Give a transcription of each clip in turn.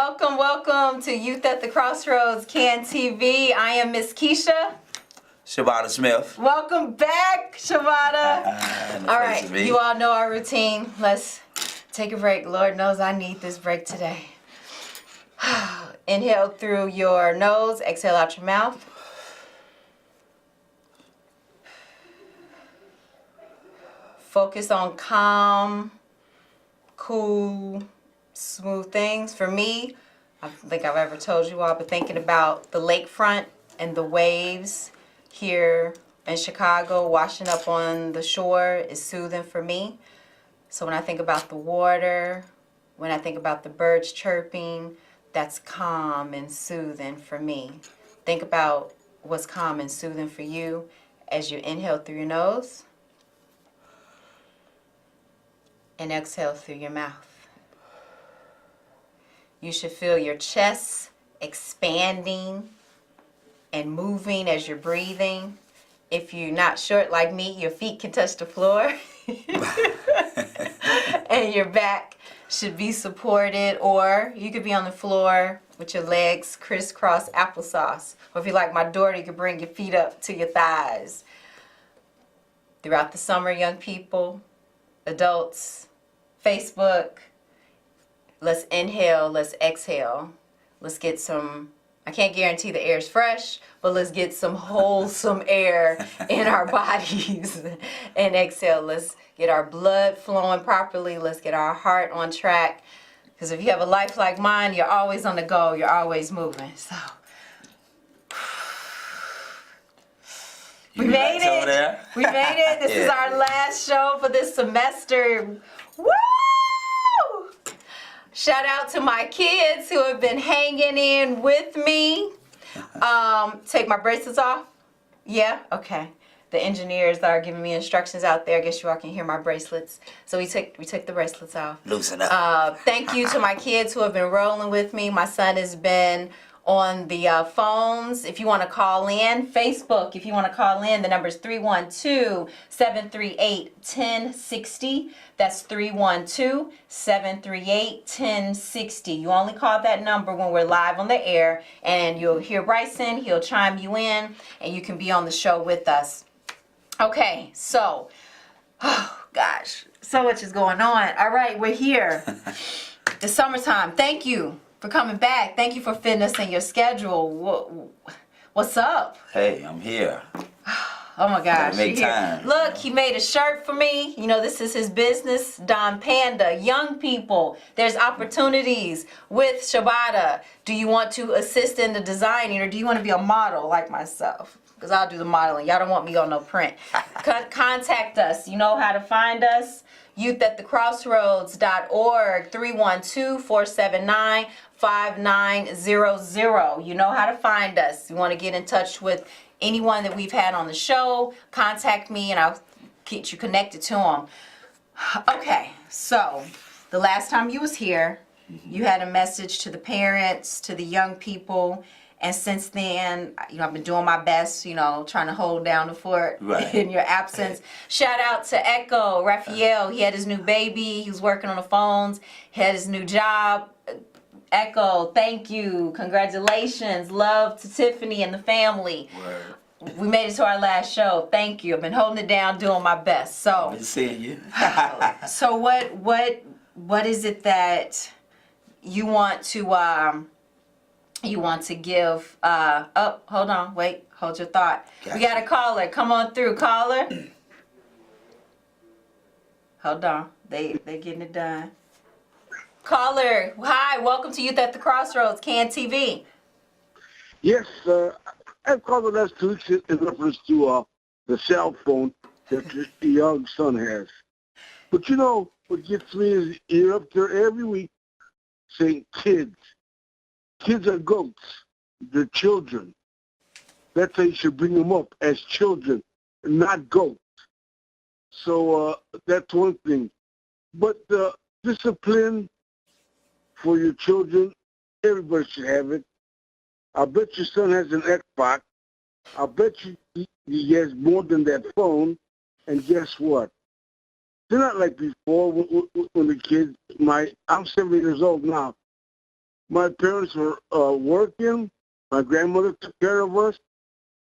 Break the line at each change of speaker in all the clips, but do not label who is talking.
Welcome to Youth at the Crossroads Can TV. I am Miss Keisha.
Shabata Smith.
Welcome back, Shabata. All right, you all know our routine. Let's take a break. Lord knows I need this break today. Inhale through your nose, exhale out your mouth. Focus on calm, cool, smooth things. For me, I don't think I've ever told you all, but thinking about the lakefront and the waves here in Chicago washing up on the shore is soothing for me. So when I think about the water, when I think about the birds chirping, that's calm and soothing for me. Think about what's calm and soothing for you as you inhale through your nose and exhale through your mouth. You should feel your chest expanding and moving as you're breathing. If you're not short like me, your feet can touch the floor. And your back should be supported, or you could be on the floor with your legs crisscross applesauce. Or if you're like my daughter, you could bring your feet up to your thighs. Throughout the summer, young people, adults, Facebook, let's inhale, let's exhale. Let's get some, I can't guarantee the air is fresh, but let's get some wholesome air in our bodies. And exhale, let's get our blood flowing properly. Let's get our heart on track. Because if you have a life like mine, you're always on the go. You're always moving. So, we made it. We made it. This is our last show for this semester. Woo! Shout out to my kids who have been hanging in with me. Take my bracelets off? Yeah? Okay. The engineers are giving me instructions out there. I guess you all can hear my bracelets. So we took the bracelets off.
Loosen up.
Thank you to my kids who have been rolling with me. My son has been on the phones. If you want to call in, Facebook, if you want to call in, the number is 312-738-1060. That's 312-738-1060. You only call that number when we're live on the air, and you'll hear Bryson. He'll chime you in, and you can be on the show with us. Okay, so, oh gosh, so much is going on. All right, we're here. It's summertime. Thank you for coming back. Thank you for fitting us in your schedule. What's up?
Hey, I'm here.
Oh my gosh.
Make time.
Look, he made a shirt for me. You know, this is his business, Don Panda. Young people, there's opportunities with Shabata. Do you want to assist in the designing, or do you want to be a model like myself? Because I'll do the modeling. Y'all don't want me on no print. Contact us. You know how to find us. youthatthecrossroads.org, 312-479-5900. You know how to find us. You want to get in touch with anyone that we've had on the show, contact me and I'll get you connected to them. Okay, so the last time you was here, you had a message to the parents, to the young people, and since then, you know, I've been doing my best, you know, trying to hold down the fort in your absence. Shout out to Echo, Raphael. He had his new baby. He was working on the phones. He had his new job. Echo, thank you. Congratulations. Love to Tiffany and the family.
Word.
We made it to our last show. Thank you. I've been holding it down, doing my best. So,
I've been seeing you.
So what is it that you want to give? Oh, hold on. Wait. Hold your thought.
Gotcha.
We got a caller. Come on through, caller. Hold on. They're getting it done. Caller, hi, welcome to Youth at the Crossroads, Can TV.
Yes, I've called the last 2 weeks in reference to the cell phone that the young son has. But you know, what gets me is you're up there every week saying kids. Kids are goats. They're children. That's how you should bring them up, as children, not goats. So that's one thing. But discipline for your children, everybody should have it. I bet your son has an Xbox. I bet you he has more than that phone. And guess what? They're not like before when the kids, I'm 7 years old now. my parents were working. My grandmother took care of us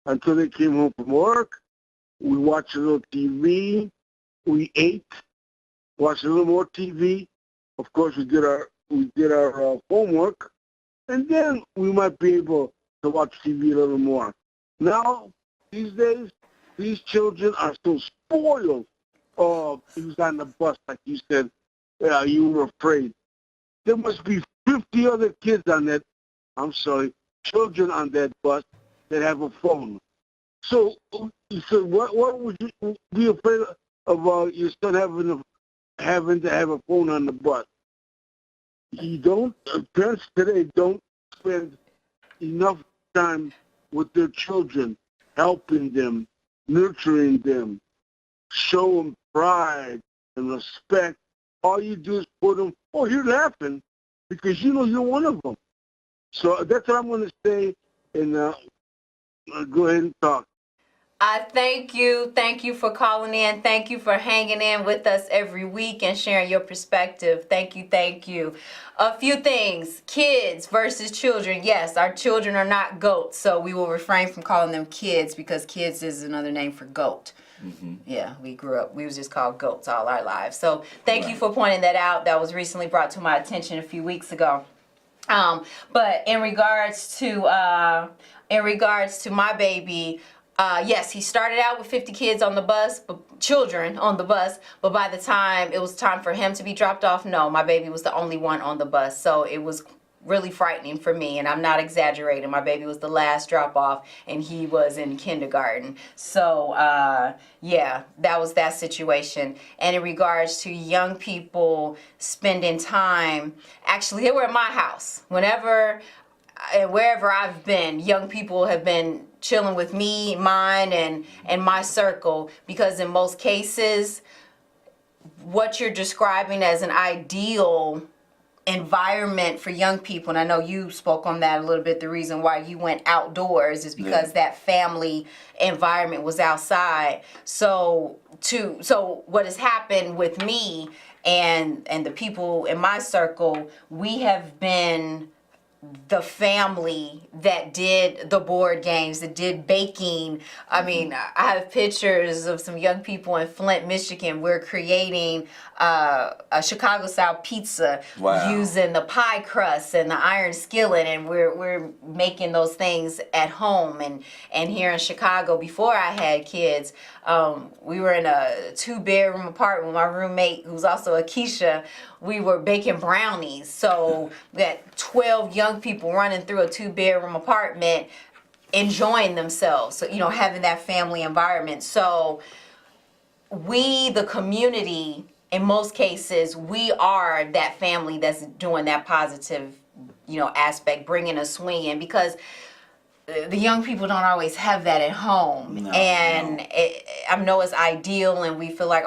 until they came home from work. We watched a little TV. We ate, watched a little more TV. Of course, we did our homework, and then we might be able to watch TV a little more. Now, these days, these children are so spoiled. He was on the bus, like you said. You were afraid. There must be 50 other kids on that. I'm sorry, children on that bus that have a phone. So what would you be afraid of your son having to have a phone on the bus? You don't. Parents today don't spend enough time with their children, helping them, nurturing them, show them pride and respect. All you do is put them, oh, you're laughing because you know you're one of them. So that's what I'm going to say, and go ahead and talk.
I thank you. Thank you for calling in. Thank you for hanging in with us every week and sharing your perspective. Thank you. Thank you. A few things. Kids versus children. Yes, our children are not goats, so we will refrain from calling them kids because kids is another name for goat. Mm-hmm. Yeah, we was just called goats all our lives. So thank you for pointing that out. That was recently brought to my attention a few weeks ago. But in regards to my baby, yes, he started out with 50 kids on the bus, children on the bus, but by the time it was time for him to be dropped off, no, my baby was the only one on the bus. So it was really frightening for me, and I'm not exaggerating. My baby was the last drop off, and he was in kindergarten. So, yeah, that was that situation. And in regards to young people spending time, actually, they were at my house. Whenever and wherever I've been, young people have been chilling with me, mine, and my circle, because in most cases, what you're describing as an ideal environment for young people, and I know you spoke on that a little bit, the reason why you went outdoors is because that family environment was outside. So what has happened with me and the people in my circle, we have been the family that did the board games, that did baking. I mean, I have pictures of some young people in Flint, Michigan. We're creating a Chicago-style pizza using the pie crust and the iron skillet, and we're making those things at home. And here in Chicago, before I had kids, we were in a 2-bedroom apartment with my roommate, who's also a Keisha. We were baking brownies. So we had 12 young people running through a 2-bedroom apartment, enjoying themselves. So, having that family environment. So we, the community, in most cases, we are that family that's doing that positive, aspect, bringing a swing in, because the young people don't always have that at home. I know it's ideal, and we feel like,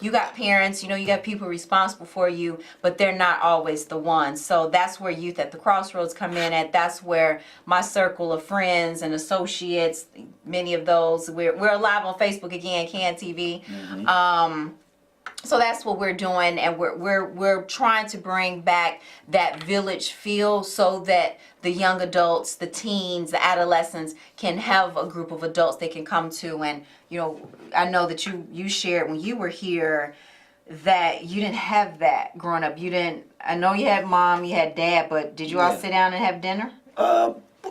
you got parents, you got people responsible for you, but they're not always the ones. So that's where Youth at the Crossroads come in at. That's where my circle of friends and associates, many of those, we're live on Facebook again, Can TV. Mm-hmm. So that's what we're doing, and we're trying to bring back that village feel so that the young adults, the teens, the adolescents can have a group of adults they can come to. And I know that you shared when you were here that you didn't have that growing up. I know you had mom, you had dad, but did you all sit down and have dinner?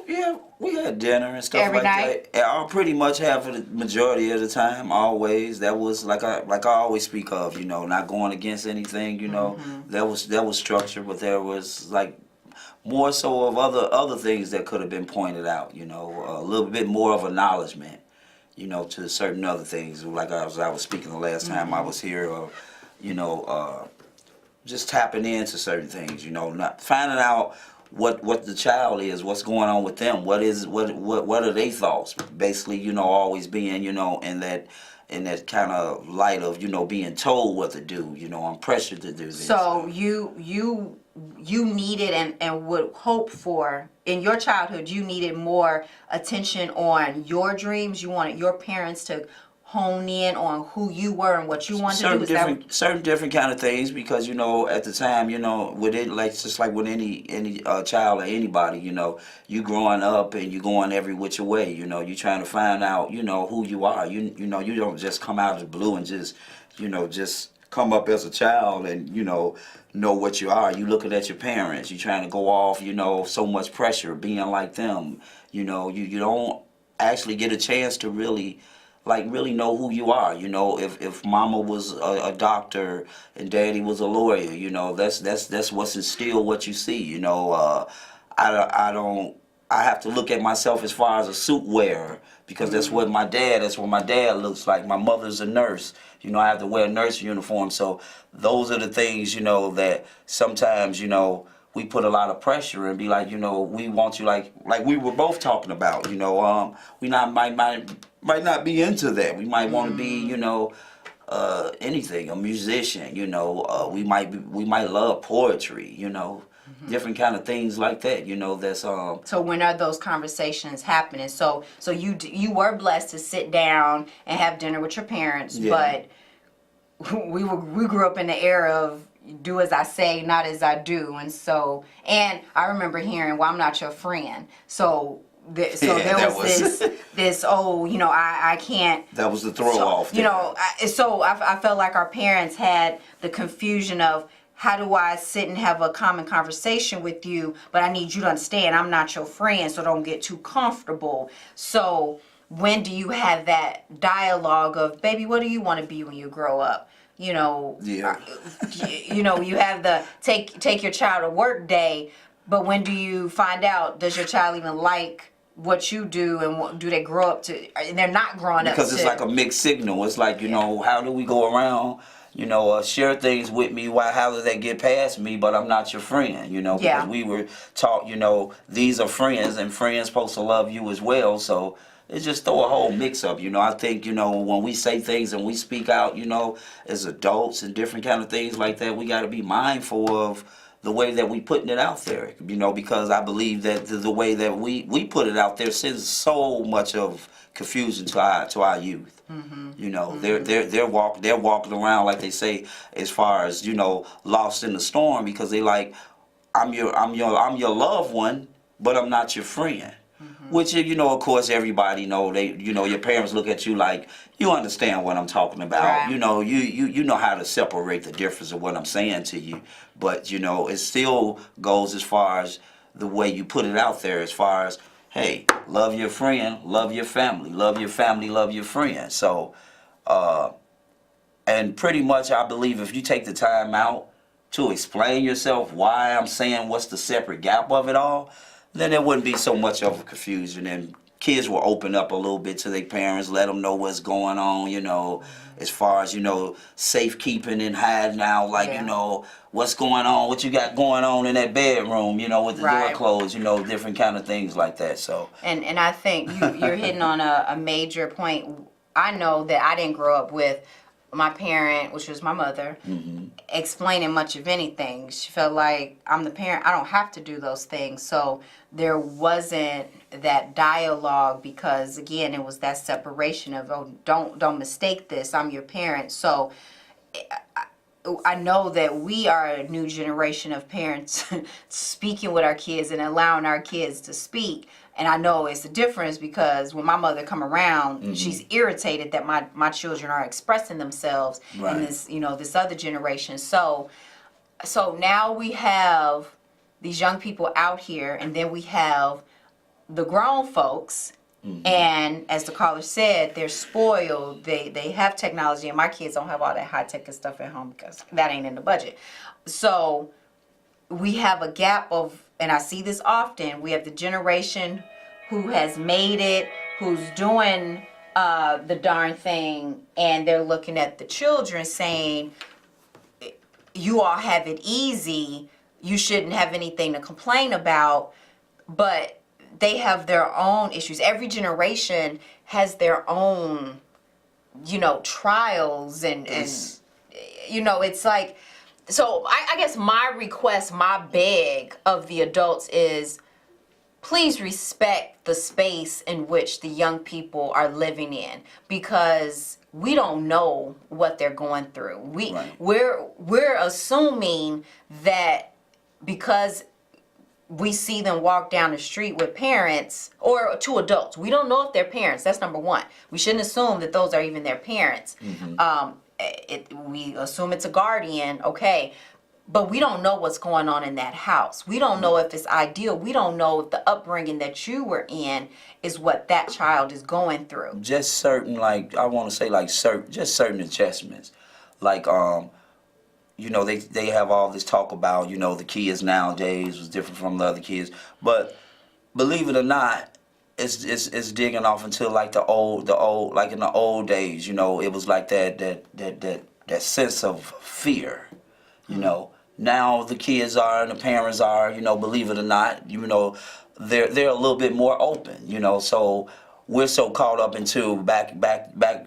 Yeah, we had dinner and stuff
every
like
night?
that. I'll pretty much have for the majority of the time, always. That was like I always speak of, not going against anything, Mm-hmm. That was structure, but there was like more so of other things that could have been pointed out, a little bit more of acknowledgement, to certain other things. Like I was speaking the last time mm-hmm. I was here, or, just tapping into certain things, not finding out what the child is, what's going on with them, what are their thoughts, basically, always being, in that kind of light of, being told what to do, I'm pressured to do this.
So you needed and would hope for, in your childhood, you needed more attention on your dreams. You wanted your parents to hone in on who you were and what you wanted to do?
Certain different kind of things, because at the time, with it, like just like with any child or anybody, you growing up and you going every which way, you trying to find out, who you are. You don't just come out of the blue and just come up as a child and know what you are. You looking at your parents, you trying to go off, so much pressure being like them. You don't actually get a chance to really know who you are. If mama was a doctor and daddy was a lawyer, that's what's instilled what you see. I have to look at myself as far as a suit wearer, because that's what my dad looks like. My mother's a nurse. I have to wear a nurse uniform. So those are the things, that sometimes, we put a lot of pressure and be like, we want you like we were both talking about, we might not be into that. We might want to be, anything, a musician, we might love poetry, different kind of things like that, that's
So when are those conversations happening? So you were blessed to sit down and have dinner with your parents, but we grew up in the era of do as I say, not as I do, and I remember hearing, "Well, I'm not your friend." So there was this I can't.
That was the throw off.
I felt like our parents had the confusion of, how do I sit and have a common conversation with you, but I need you to understand I'm not your friend, so don't get too comfortable. So when do you have that dialogue of, baby, what do you want to be when you grow up? You have the take your child to work day, but when do you find out, does your child even like what you do, and do they grow up to, and they're not growing up to?
Because it's like a mixed signal. It's like, how do we go around, share things with me, how do they get past me, but I'm not your friend, because we were taught, these are friends, and friends supposed to love you as well, so it's just throw a whole mix up, I think, when we say things and we speak out, as adults and different kind of things like that, we got to be mindful of the way that we putting it out there, because I believe that the way that we put it out there sends so much of confusion to our youth. They're walking around, like they say, as far as, lost in the storm, because they like, I'm your loved one, but I'm not your friend. Which, of course, everybody know. Your parents look at you like, you understand what I'm talking about.
Right.
You know how to separate the difference of what I'm saying to you. But, it still goes as far as the way you put it out there, as far as, hey, love your friend, love your family, love your family, love your friend. So, and pretty much I believe if you take the time out to explain yourself, why I'm saying what's the separate gap of it all, then there wouldn't be so much of a confusion, and kids will open up a little bit to their parents, let them know what's going on, as far as, safekeeping and hiding out, like, what's going on, what you got going on in that bedroom, with the door closed, different kind of things like that, so.
And I think you're hitting on a major point. I know that I didn't grow up with my parent, which was my mother, explaining much of anything. She felt like, I'm the parent, I don't have to do those things. So there wasn't that dialogue, because again, it was that separation of, oh, don't mistake this, I'm your parent. So I know that we are a new generation of parents speaking with our kids and allowing our kids to speak. And I know it's a difference, because when my mother come around, she's irritated that my children are expressing themselves in this, this other generation. So now we have these young people out here, and then we have the grown folks. And as the caller said, they're spoiled. They have technology, and my kids don't have all that high tech and stuff at home, because that ain't in the budget. So we have a gap of, and I see this often, we have the generation who has made it, who's doing the darn thing, and they're looking at the children saying, you all have it easy, you shouldn't have anything to complain about, but they have their own issues. Every generation has their own, trials and it's like, so I guess my request, my beg of the adults is, please respect the space in which the young people are living in, because we don't know what they're going through. We're assuming that because we see them walk down the street with parents or two adults, we don't know if they're parents. That's number one. We shouldn't assume that those are even their parents. We assume it's a guardian, okay, but we don't know what's going on in that house. We don't know if it's ideal. We don't know if the upbringing that you were in is what that child is going through.
Just certain, like, I want to say, like, just certain adjustments. Like, you know, they have all this talk about, you know, the kids nowadays was different from the other kids. But believe it or not, it's digging off into like the old, like in the old days, you know, it was like that sense of fear, you know. Now the kids are and the parents are, you know, believe it or not, you know, they're a little bit more open, you know. So we're so caught up into back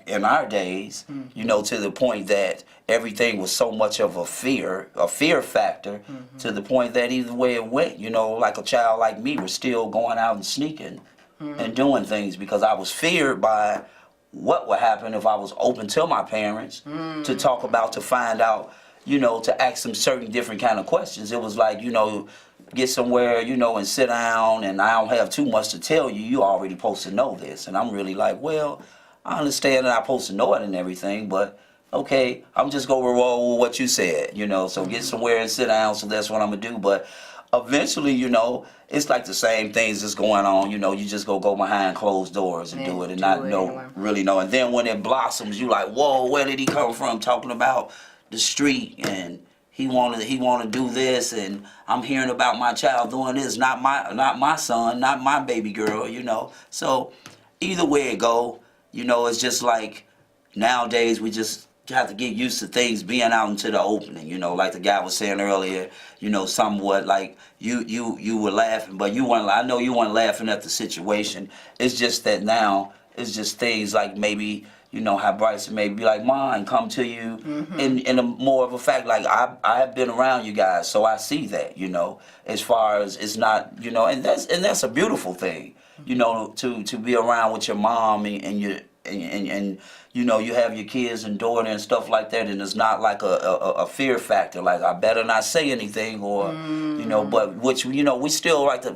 in our days, you know, to the point that everything was so much of a fear factor, to the point that either way it went, you know, like a child like me was still going out and sneaking and doing things because I was feared by what would happen if I was open to my parents to talk about, to find out, you know, to ask them certain different kind of questions. It was like, you know, get somewhere, you know, and sit down, and I don't have too much to tell you. You already supposed to know this. And I'm really like, well, I understand that I'm supposed to know it and everything, but okay, I'm just going to roll with what you said, you know, so get somewhere and sit down, so that's what I'm going to do. But eventually, you know, it's like the same things that's going on, you know, you just go behind closed doors and do it and not know, really know. And then when it blossoms, you like, whoa, where did he come from? Talking about the street, and he wanted to do this, and I'm hearing about my child doing this, not my son, not my baby girl, you know. So either way it go, you know, it's just like nowadays we just have to get used to things being out into the opening, you know, like the guy was saying earlier, you know, somewhat like you were laughing, but you weren't. I know you weren't laughing at the situation. It's just that now it's just things like maybe, you know, how Bryson may be like, mine come to you in a more of a fact, like I have been around you guys, so I see that, you know, as far as it's not, you know, and that's a beautiful thing, you know, to be around with your mom and your and you know, you have your kids and daughter and stuff like that, and it's not like a fear factor, like I better not say anything, or you know, but which, you know, we still like to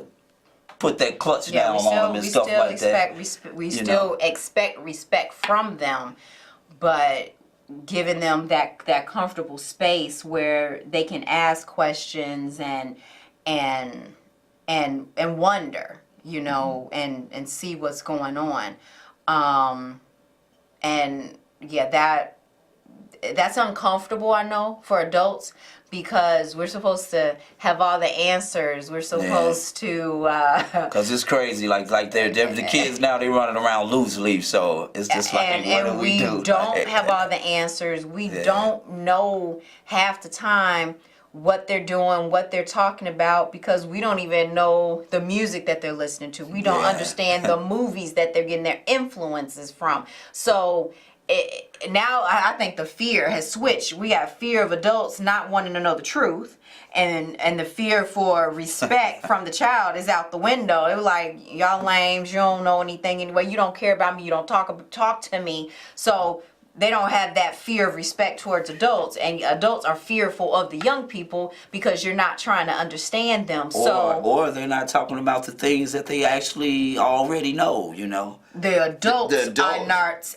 put that clutch down on them and stuff like that.
We still expect respect from them, but giving them that comfortable space where they can ask questions and wonder, you know, and see what's going on. And yeah, that's uncomfortable, I know, for adults, because we're supposed to have all the answers. We're supposed to...
Because it's crazy. Like the kids now, they running around loose leaf, so it's just like, what do we do?
We don't have all the answers. We don't know half the time what they're doing, what they're talking about, because we don't even know the music that they're listening to. We don't understand the movies that they're getting their influences from. So now I think the fear has switched. We have fear of adults not wanting to know the truth, and the fear for respect from the child is out the window. It was like, y'all lames, you don't know anything anyway, you don't care about me, you don't talk to me. So they don't have that fear of respect towards adults, and adults are fearful of the young people because you're not trying to understand them.
Or they're not talking about the things that they actually already know, you know.
The adults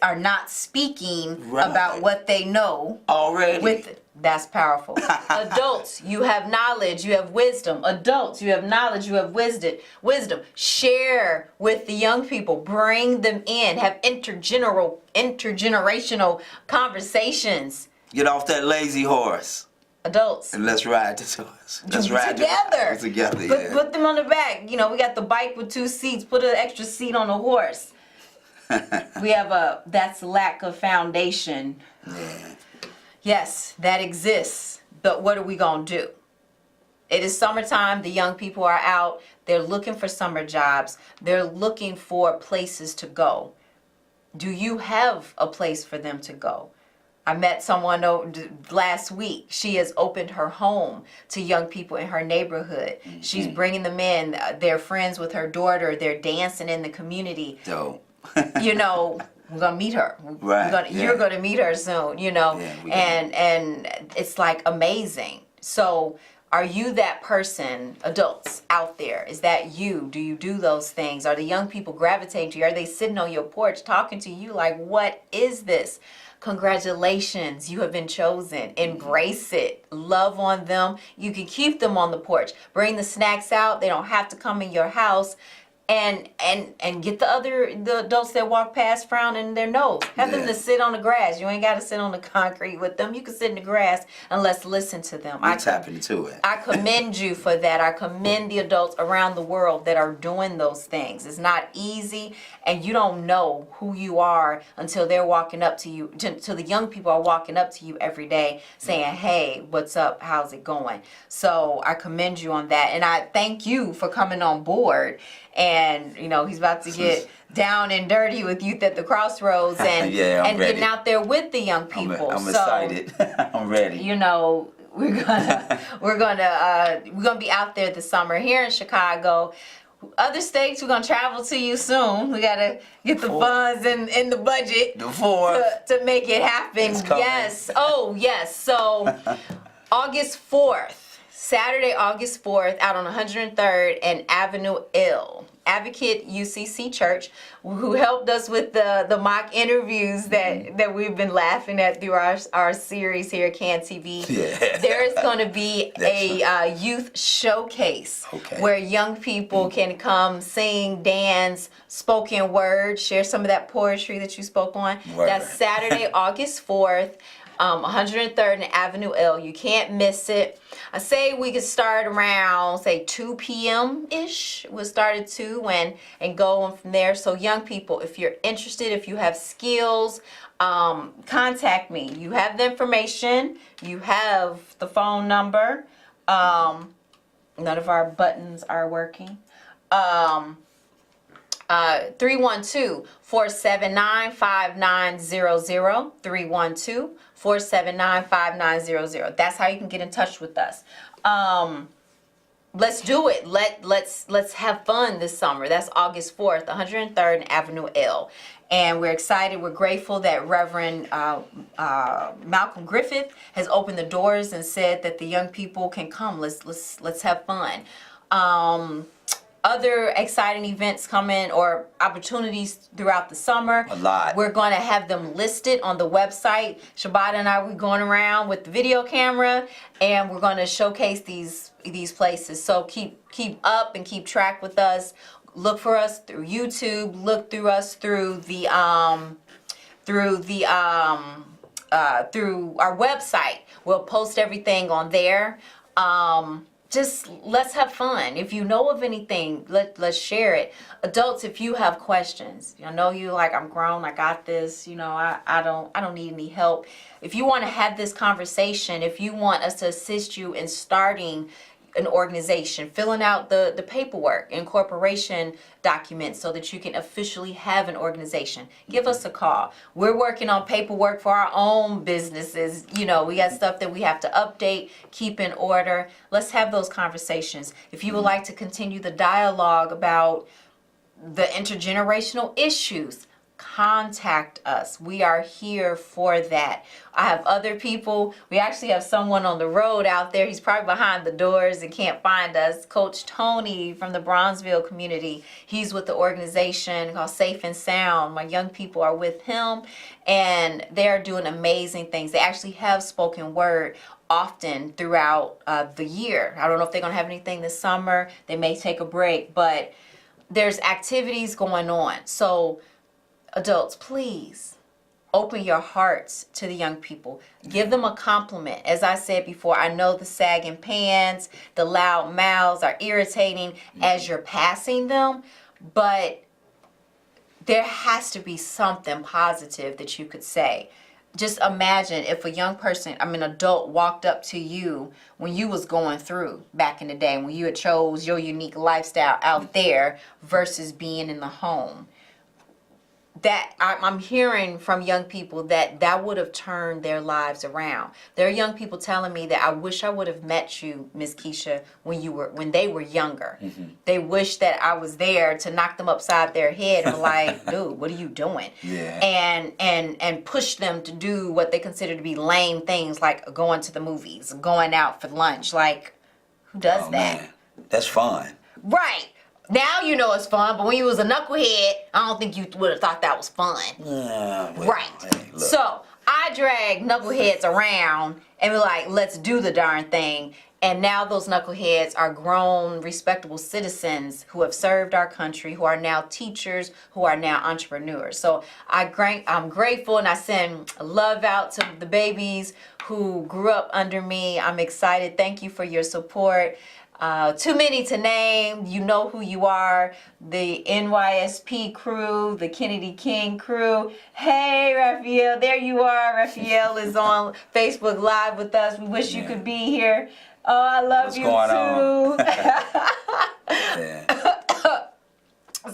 are not speaking about what they know
already.
That's powerful. Adults, you have knowledge, you have wisdom. Adults, you have knowledge, you have wisdom. Share with the young people. Bring them in. Have intergenerational conversations.
Get off that lazy horse.
Adults.
And let's ride this horse. Let's ride
together.
Together,
Put them on the back. You know, we got the bike with 2 seats. Put an extra seat on the horse. We have that's lack of foundation.
Yeah.
Yes, that exists, but what are we going to do? It is summertime. The young people are out. They're looking for summer jobs. They're looking for places to go. Do you have a place for them to go? I met someone last week. She has opened her home to young people in her neighborhood. She's bringing them in. They're friends with her daughter. They're dancing in the community.
Dope.
You know, we're gonna meet her.
Right.
You're gonna meet her soon. You know,
Yeah,
and it's like amazing. So, are you that person, adults out there? Is that you? Do you do those things? Are the young people gravitating to you? Are they sitting on your porch talking to you like, what is this? Congratulations, you have been chosen. Embrace it. Love on them. You can keep them on the porch. Bring the snacks out. They don't have to come in your house. And get the adults that walk past frowning their nose. Have them to sit on the grass. You ain't got to sit on the concrete with them. You can sit in the grass and let's listen to them.
I tapping into it.
I commend you for that. I commend the adults around the world that are doing those things. It's not easy, and you don't know who you are until they're walking up to you. Till the young people are walking up to you every day saying, "Hey, what's up? How's it going?" So I commend you on that, and I thank you for coming on board. And you know, he's about to get down and dirty with Youth at the Crossroads and
and
getting out there with the young people.
I'm excited. I'm ready.
You know, we're gonna be out there this summer here in Chicago. Other states, we're gonna travel to you soon. We gotta get the funds in the budget to make it happen. Yes. Oh yes. So August 4th. Saturday, August 4th, out on 103rd and Avenue L. Advocate UCC Church, who helped us with the mock interviews that we've been laughing at through our series here at CAN TV.
Yeah.
There's going to be a youth showcase where young people can come sing, dance, spoken word, share some of that poetry that you spoke on.
Word.
That's Saturday, August 4th. 103rd and Avenue L. You can't miss it. I say we could start around, say, 2 p.m.-ish. We'll start at 2 and go on from there. So young people, if you're interested, if you have skills, contact me. You have the information. You have the phone number. None of our buttons are working. 312-479-5900. 312-479-5900. That's how you can get in touch with us. Let's do it. Let's have fun this summer. That's August 4th, 103rd and Avenue L. And we're excited. We're grateful that Reverend Malcolm Griffith has opened the doors and said that the young people can come. Let's have fun. Other exciting events coming or opportunities throughout the summer.
A lot.
We're going to have them listed on the website. Shabata and I, we're going around with the video camera and we're going to showcase these places. So keep up and keep track with us. Look for us through YouTube. Look through us through our website. We'll post everything on there. Just let's have fun. If you know of anything, let's share it. Adults, if you have questions, I know you like, I'm grown, I got this, you know, I don't need any help. If you want to have this conversation, if you want us to assist you in starting an organization, filling out the paperwork, incorporation documents so that you can officially have an organization, give us a call. We're working on paperwork for our own businesses. You know, we got stuff that we have to update, keep in order. Let's have those conversations. If you would like to continue the dialogue about the intergenerational issues, contact us. We are here for that. I have other people. We actually have someone on the road out there. He's probably behind the doors and can't find us. Coach Tony from the Bronzeville community. He's with the organization called Safe and Sound. My young people are with him and they're doing amazing things. They actually have spoken word often throughout the year. I don't know if they're going to have anything this summer. They may take a break, but there's activities going on. So adults, please open your hearts to the young people. Give them a compliment. As I said before, I know the sagging pants, the loud mouths are irritating as you're passing them, but there has to be something positive that you could say. Just imagine if a young person, adult walked up to you when you was going through back in the day, when you had chose your unique lifestyle out there versus being in the home. I'm hearing from young people that would have turned their lives around. There are young people telling me that I wish I would have met you, Miss Keisha, when they were younger.
Mm-hmm.
They wish that I was there to knock them upside their head and like, dude, what are you doing?
Yeah.
And push them to do what they consider to be lame things, like going to the movies, going out for lunch. Like, who does that?
Man. That's fun.
Right. Now you know it's fun, but when you was a knucklehead, I don't think you would have thought that was fun.
Yeah, well,
Right.
hey, look.
So I drag knuckleheads around and be like, let's do the darn thing. And now those knuckleheads are grown, respectable citizens who have served our country, who are now teachers, who are now entrepreneurs. So I'm grateful, and I send love out to the babies who grew up under me. I'm excited. Thank you for your support. Too many to name. You know who you are. The NYSP crew, the Kennedy King crew. Hey, Raphael, there you are. Raphael is on Facebook Live with us. We wish you could be here. Oh, I love
What's
you
going
too.
Yeah.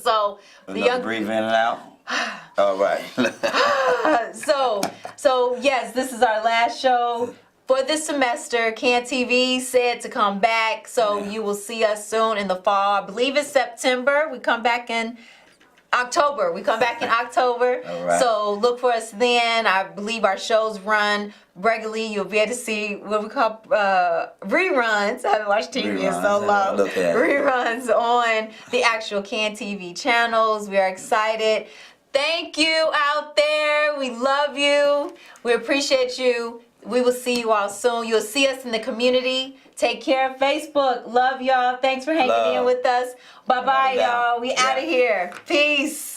So the young
breathe in and out. All right.
So yes, this is our last show for this semester. Can TV said to come back, so you will see us soon in the fall. I believe it's September. We come back in October.
All right.
So look for us then. I believe our shows run regularly. You'll be able to see what we call reruns. I haven't watched TV in so long. Reruns on the actual Can TV channels. We are excited. Thank you out there. We love you. We appreciate you. We will see you all soon. You'll see us in the community. Take care of Facebook. Love y'all. Thanks for hanging in with us. Bye-bye, y'all. We out of here. Peace.